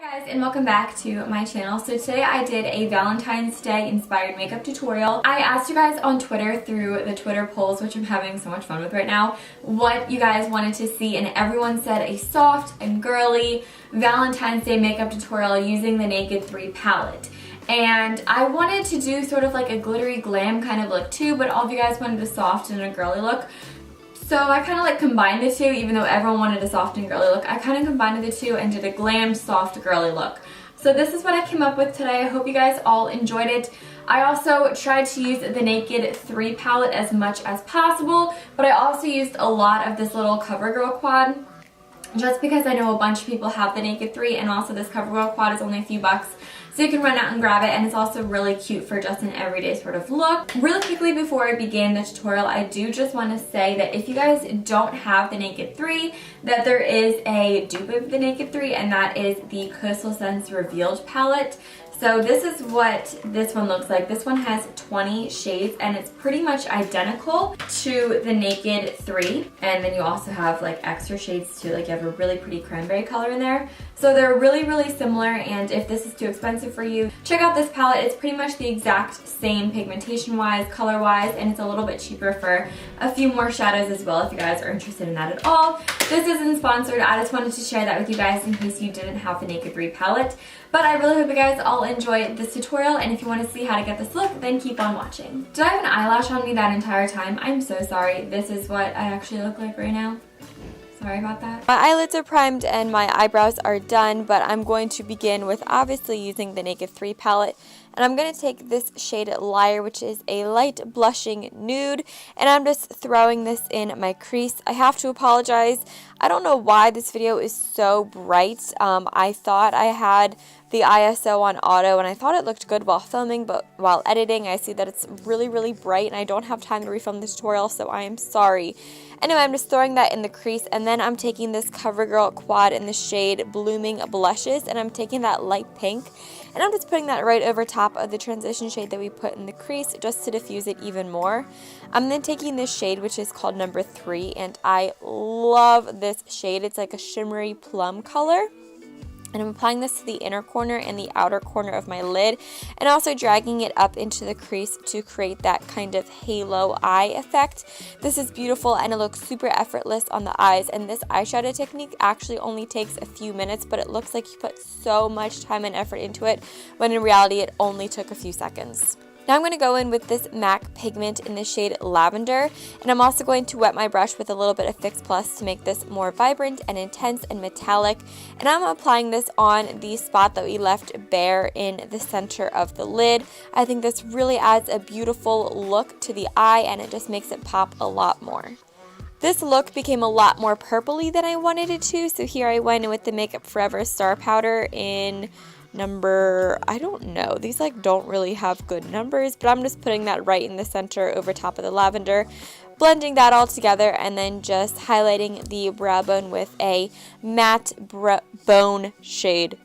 Hi guys, and welcome back to my channel. So today I did a Valentine's Day inspired makeup tutorial. I asked you guys on Twitter through the Twitter polls, which I'm having so much fun with right now, what you guys wanted to see, and everyone said a soft and girly Valentine's Day makeup tutorial using the Naked 3 palette. And I wanted to do sort of like a glittery glam kind of look too, but all of you guys wanted a soft and a girly look. So I kind of like combined the two, even though everyone wanted a soft and girly look. I kind of combined the two and did a glam, soft, girly look. So this is what I came up with today. I hope you guys all enjoyed it. I also tried to use the Naked 3 palette as much as possible, but I also used a lot of this little CoverGirl quad, just because I know a bunch of people have the Naked 3, and also this CoverGirl quad is only a few bucks. So you can run out and grab it, and it's also really cute for just an everyday sort of look. Really quickly before I begin the tutorial, I do just want to say that if you guys don't have the Naked 3, that there is a dupe of the Naked 3, and that is the Coastal Scents Revealed palette. So this is what this one looks like. This one has 20 shades and it's pretty much identical to the Naked 3. And then you also have like extra shades too, like you have a really pretty cranberry color in there. So they're really, really similar, and if this is too expensive for you, check out this palette. It's pretty much the exact same pigmentation-wise, color-wise, and it's a little bit cheaper for a few more shadows as well if you guys are interested in that at all. This isn't sponsored. I just wanted to share that with you guys in case you didn't have the Naked 3 palette. But I really hope you guys all enjoy this tutorial, and if you want to see how to get this look, then keep on watching. Did I have an eyelash on me that entire time? I'm so sorry. This is what I actually look like right now. Sorry about that. My eyelids are primed and my eyebrows are done, but I'm going to begin with obviously using the Naked 3 palette. And I'm going to take this shade Liar, which is a light blushing nude, and I'm just throwing this in my crease. I have to apologize. I don't know why this video is so bright. I thought I had the ISO on auto and I thought it looked good while filming, but while editing I see that it's really, really bright and I don't have time to refilm the tutorial, so I am sorry. Anyway, I'm just throwing that in the crease, and then I'm taking this CoverGirl quad in the shade Blooming Blushes, and I'm taking that light pink, and I'm just putting that right over top of the transition shade that we put in the crease just to diffuse it even more. I'm then taking this shade, which is called number 3, and I love this shade. It's like a shimmery plum color. And I'm applying this to the inner corner and the outer corner of my lid, and also dragging it up into the crease to create that kind of halo eye effect. This is beautiful and it looks super effortless on the eyes, and this eyeshadow technique actually only takes a few minutes, but it looks like you put so much time and effort into it, when in reality it only took a few seconds. Now I'm going to go in with this MAC pigment in the shade Lavender, and I'm also going to wet my brush with a little bit of Fix Plus to make this more vibrant and intense and metallic, and I'm applying this on the spot that we left bare in the center of the lid. I think this really adds a beautiful look to the eye, and it just makes it pop a lot more. This look became a lot more purpley than I wanted it to, so here I went in with the Makeup Forever Star Powder in number, I don't know, these like don't really have good numbers, but I'm just putting that right in the center over top of the lavender, blending that all together, and then just highlighting the brow bone with a matte bone shade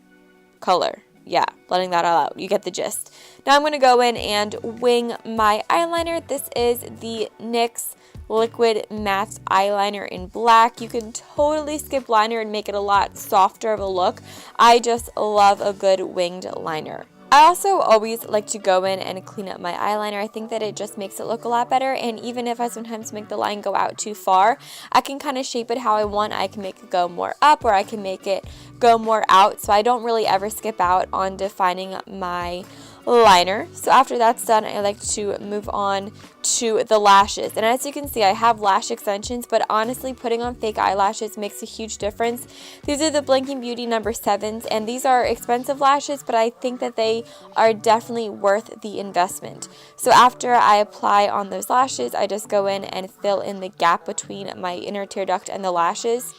color. Yeah, blending that all out. You get the gist. Now I'm going to go in and wing my eyeliner. This is the NYX Liquid Matte Eyeliner in black. You can totally skip liner and make it a lot softer of a look. I just love a good winged liner. I also always like to go in and clean up my eyeliner. I think that it just makes it look a lot better, and even if I sometimes make the line go out too far, I can kind of shape it how I want. I can make it go more up, or I can make it go more out, so I don't really ever skip out on defining my liner. So after that's done, I like to move on to the lashes, and as you can see I have lash extensions, but honestly putting on fake eyelashes makes a huge difference. These are the Blinking Beauty number 7s, and these are expensive lashes, but I think that they are definitely worth the investment. So after I apply on those lashes, I just go in and fill in the gap between my inner tear duct and the lashes.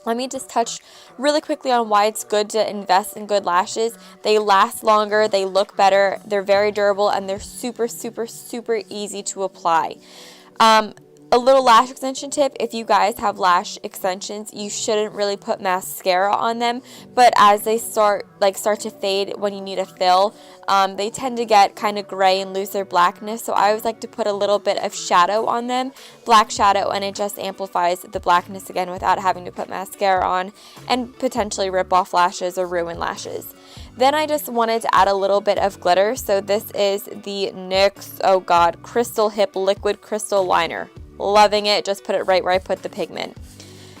Let me just touch really quickly on why it's good to invest in good lashes. They last longer, they look better, they're very durable, and they're super, super, super easy to apply. A little lash extension tip: if you guys have lash extensions, you shouldn't really put mascara on them, but as they start to fade when you need a fill, they tend to get kind of gray and lose their blackness. So I always like to put a little bit of shadow on them, black shadow, and it just amplifies the blackness again without having to put mascara on and potentially rip off lashes or ruin lashes. Then I just wanted to add a little bit of glitter. So this is the NYX, oh god, Crystal Hip Liquid Crystal Liner. Loving it. Just put it right where I put the pigment.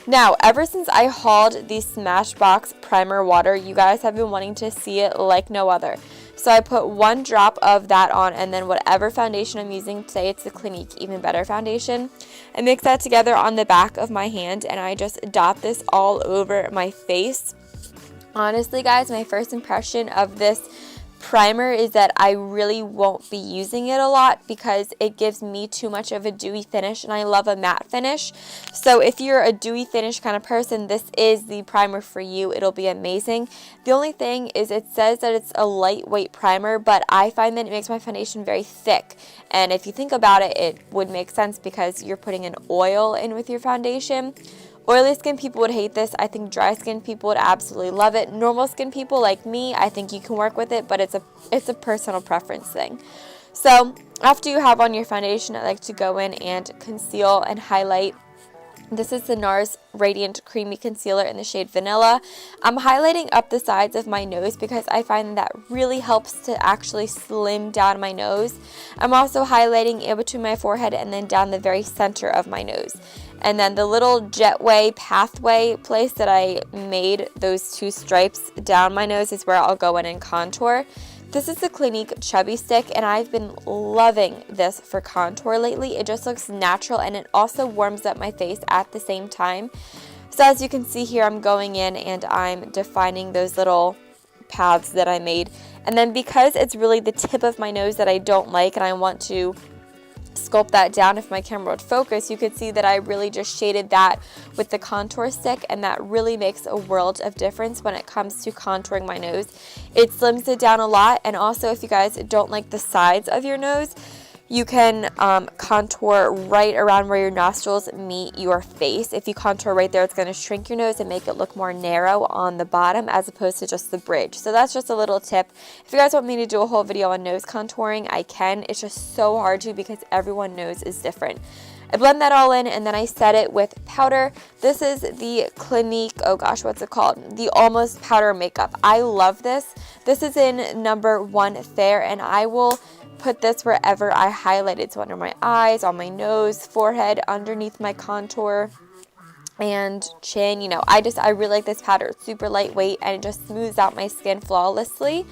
Now, ever since I hauled the Smashbox Primer Water, you guys have been wanting to see it like no other. So I put 1 drop of that on, and then whatever foundation I'm using today, it's the Clinique Even Better foundation. I mix that together on the back of my hand, and I just dot this all over my face. Honestly, guys, my first impression of this primer is that I really won't be using it a lot because it gives me too much of a dewy finish, and I love a matte finish. So if you're a dewy finish kind of person, this is the primer for you. It'll be amazing. The only thing is it says that it's a lightweight primer, but I find that it makes my foundation very thick. And if you think about it, it would make sense because you're putting an oil in with your foundation. Oily skin people would hate this. I think dry skin people would absolutely love it. Normal skin people like me, I think you can work with it, but it's a personal preference thing. So after you have on your foundation, I like to go in and conceal and highlight. This is the NARS Radiant Creamy Concealer in the shade Vanilla. I'm highlighting up the sides of my nose because I find that really helps to actually slim down my nose. I'm also highlighting in between my forehead and then down the very center of my nose. And then the little jetway pathway place that I made those 2 stripes down my nose is where I'll go in and contour. This is the Clinique Chubby Stick, and I've been loving this for contour lately. It just looks natural, and it also warms up my face at the same time. So as you can see here, I'm going in and I'm defining those little paths that I made. And then because it's really the tip of my nose that I don't like and I want to sculpt that down, if my camera would focus, you could see that I really just shaded that with the contour stick, and that really makes a world of difference when it comes to contouring my nose. It slims it down a lot, and also if you guys don't like the sides of your nose, you can contour right around where your nostrils meet your face. If you contour right there, it's going to shrink your nose and make it look more narrow on the bottom as opposed to just the bridge. So that's just a little tip. If you guys want me to do a whole video on nose contouring, I can. It's just so hard to because everyone's nose is different. I blend that all in, and then I set it with powder. This is the Clinique, oh gosh, what's it called? The Almost Powder Makeup. I love this. This is in number 1 Fair, and I will put this wherever I highlighted. So under my eyes, on my nose, forehead, underneath my contour, and chin. You know, I really like this powder. It's super lightweight, and it just smooths out my skin flawlessly.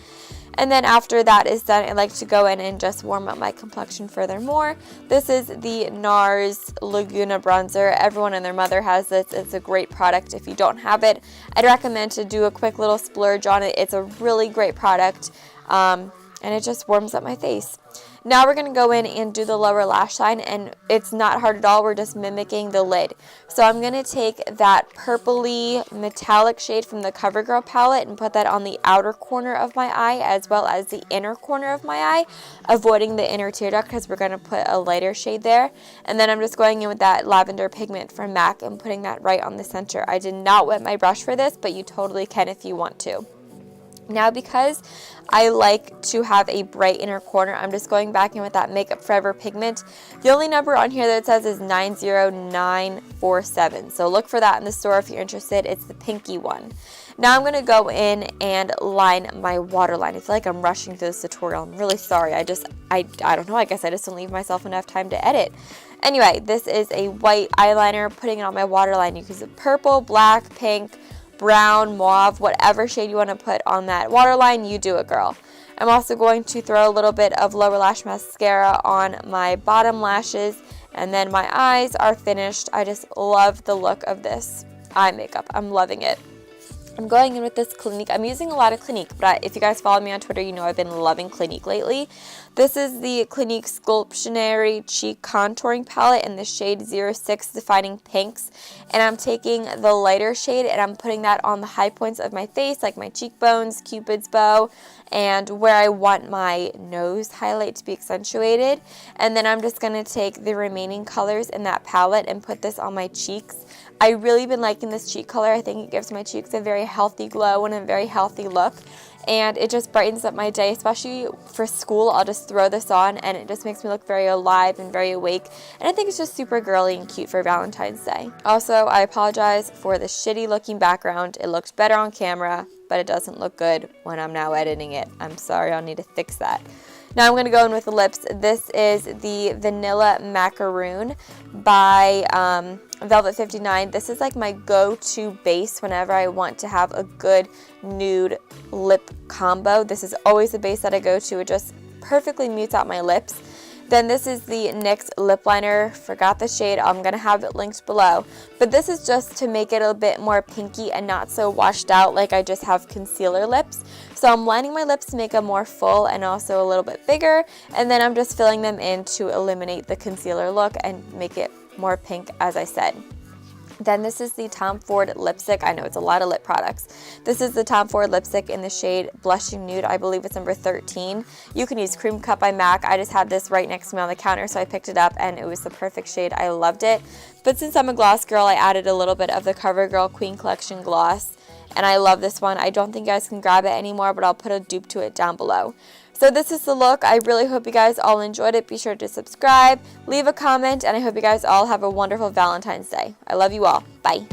And then after that is done, I like to go in and just warm up my complexion furthermore. This is the NARS Laguna Bronzer. Everyone and their mother has this. It's a great product. If you don't have it, I'd recommend to do a quick little splurge on it. It's a really great product, and it just warms up my face. Now we're going to go in and do the lower lash line, and it's not hard at all. We're just mimicking the lid. So I'm going to take that purpley metallic shade from the CoverGirl palette and put that on the outer corner of my eye as well as the inner corner of my eye, avoiding the inner tear duct because we're going to put a lighter shade there. And then I'm just going in with that lavender pigment from MAC and putting that right on the center. I did not wet my brush for this, but you totally can if you want to. Now, because I like to have a bright inner corner, I'm just going back in with that Makeup Forever pigment. The only number on here that it says is 90947. So look for that in the store if you're interested. It's the pinky one. Now I'm going to go in and line my waterline. I feel like I'm rushing through this tutorial. I'm really sorry. I don't know. I guess I just don't leave myself enough time to edit. Anyway, this is a white eyeliner. Putting it on my waterline. You can use purple, black, pink, brown, mauve, whatever shade you want to put on that waterline, you do it, girl. I'm also going to throw a little bit of lower lash mascara on my bottom lashes, and then my eyes are finished. I just love the look of this eye makeup. I'm loving it. I'm going in with this Clinique. I'm using a lot of Clinique, but if you guys follow me on Twitter, you know I've been loving Clinique lately. This is the Clinique Sculptionary Cheek Contouring Palette in the shade 06 Defining Pinks. And I'm taking the lighter shade and I'm putting that on the high points of my face, like my cheekbones, Cupid's bow, and where I want my nose highlight to be accentuated. And then I'm just going to take the remaining colors in that palette and put this on my cheeks. I really been liking this cheek color. I think it gives my cheeks a very healthy glow and a very healthy look. And it just brightens up my day, especially for school. I'll just throw this on and it just makes me look very alive and very awake. And I think it's just super girly and cute for Valentine's Day. Also, I apologize for the shitty looking background. It looks better on camera, but it doesn't look good when I'm now editing it. I'm sorry, I'll need to fix that. Now I'm going to go in with the lips. This is the Vanilla Macaroon by Velvet 59. This is like my go-to base whenever I want to have a good nude lip combo. This is always the base that I go to. It just perfectly mutes out my lips. Then this is the NYX lip liner. Forgot the shade. I'm going to have it linked below. But this is just to make it a bit more pinky and not so washed out like I just have concealer lips. So I'm lining my lips to make them more full and also a little bit bigger. And then I'm just filling them in to eliminate the concealer look and make it more pink, as I said. Then this is the Tom Ford lipstick. I know it's a lot of lip products. This is the Tom Ford lipstick in the shade Blushing Nude. I believe it's number 13. You can use Cream Cut by MAC. I just had this right next to me on the counter, so I picked it up and it was the perfect shade. I loved it. But since I'm a gloss girl, I added a little bit of the CoverGirl Queen Collection gloss. And I love this one. I don't think you guys can grab it anymore, but I'll put a dupe to it down below. So this is the look. I really hope you guys all enjoyed it. Be sure to subscribe, leave a comment, and I hope you guys all have a wonderful Valentine's Day. I love you all. Bye.